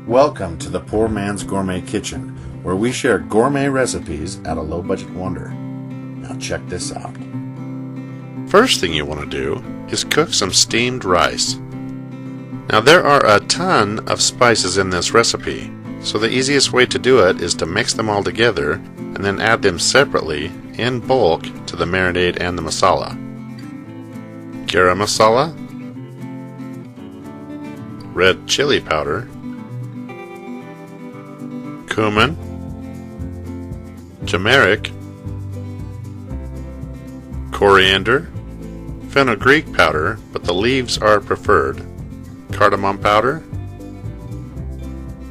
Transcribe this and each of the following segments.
Welcome to the Poor Man's Gourmet Kitchen, where we share gourmet recipes at a low-budget wonder. Now check this out. First thing you want to do is cook some steamed rice. Now there are a ton of spices in this recipe, so the easiest way to do it is to mix them all together and then add them separately in bulk to the marinade and the masala. Garam masala, red chili powder, cumin, turmeric, coriander, fenugreek powder, but the leaves are preferred, cardamom powder,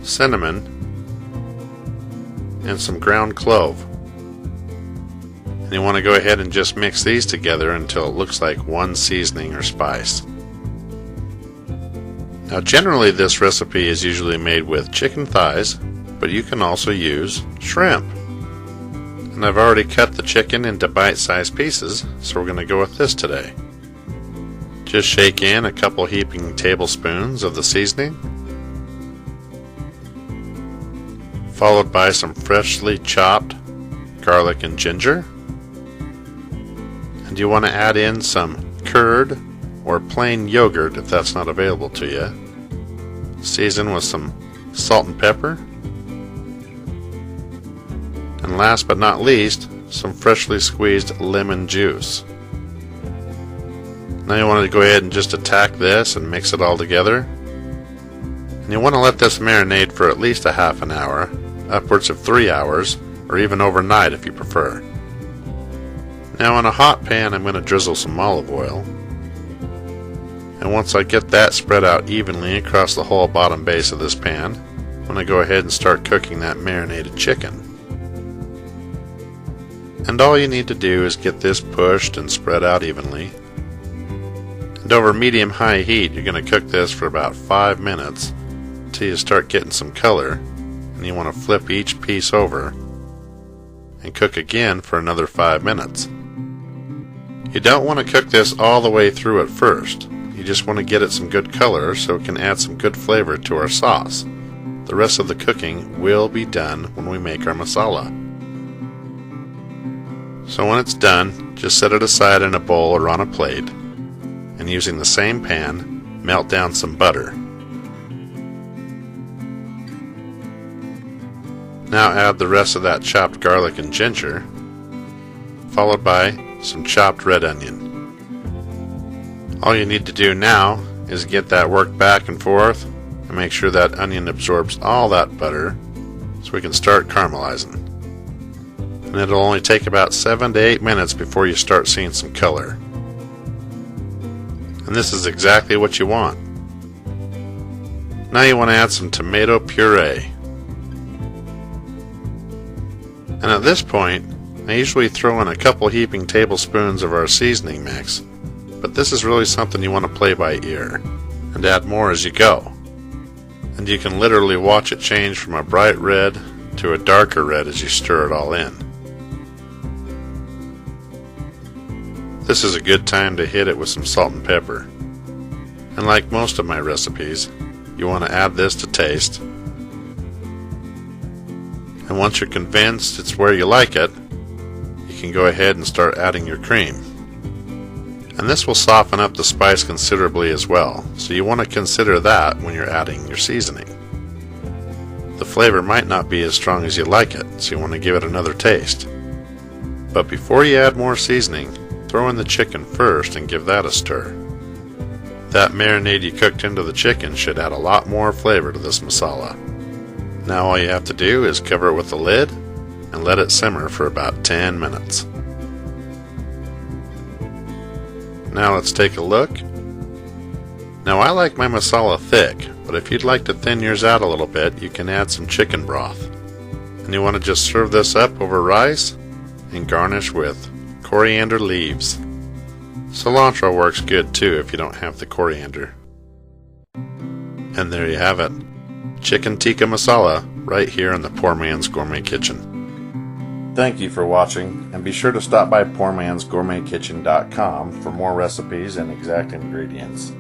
cinnamon, and some ground clove. And you want to go ahead and just mix these together until it looks like one seasoning or spice. Now generally this recipe is usually made with chicken thighs, but you can also use shrimp. And I've already cut the chicken into bite-sized pieces, so we're going to go with this today. Just shake in a couple heaping tablespoons of the seasoning, followed by some freshly chopped garlic and ginger. And you want to add in some curd or plain yogurt if that's not available to you. Season with some salt and pepper. And last but not least, some freshly squeezed lemon juice. Now you want to go ahead and just attack this and mix it all together. And you want to let this marinate for at least a half an hour, upwards of 3 hours, or even overnight if you prefer. Now in a hot pan I'm going to drizzle some olive oil. And once I get that spread out evenly across the whole bottom base of this pan, I'm going to go ahead and start cooking that marinated chicken. And all you need to do is get this pushed and spread out evenly. And over medium-high heat you're going to cook this for about 5 minutes until you start getting some color, and you want to flip each piece over and cook again for another 5 minutes. You don't want to cook this all the way through at first. You just want to get it some good color so it can add some good flavor to our sauce. The rest of the cooking will be done when we make our masala. So when it's done, just set it aside in a bowl or on a plate, and using the same pan, melt down some butter. Now add the rest of that chopped garlic and ginger, followed by some chopped red onion. All you need to do now is get that worked back and forth and make sure that onion absorbs all that butter so we can start caramelizing. And it'll only take about 7 to 8 minutes before you start seeing some color. And this is exactly what you want. Now you want to add some tomato puree. And at this point, I usually throw in a couple heaping tablespoons of our seasoning mix, but this is really something you want to play by ear, and add more as you go. And you can literally watch it change from a bright red to a darker red as you stir it all in. This is a good time to hit it with some salt and pepper. And like most of my recipes, you want to add this to taste. And once you're convinced it's where you like it, you can go ahead and start adding your cream. And this will soften up the spice considerably as well, so you want to consider that when you're adding your seasoning. The flavor might not be as strong as you like it, so you want to give it another taste. But before you add more seasoning, throw in the chicken first and give that a stir. That marinade you cooked into the chicken should add a lot more flavor to this masala. Now all you have to do is cover it with a lid and let it simmer for about 10 minutes. Now let's take a look. Now I like my masala thick, but if you'd like to thin yours out a little bit, you can add some chicken broth. And you want to just serve this up over rice and garnish with coriander leaves. Cilantro works good too if you don't have the coriander. And there you have it. Chicken tikka masala right here in the Poor Man's Gourmet Kitchen. Thank you for watching, and be sure to stop by PoorMansGourmetKitchen.com for more recipes and exact ingredients.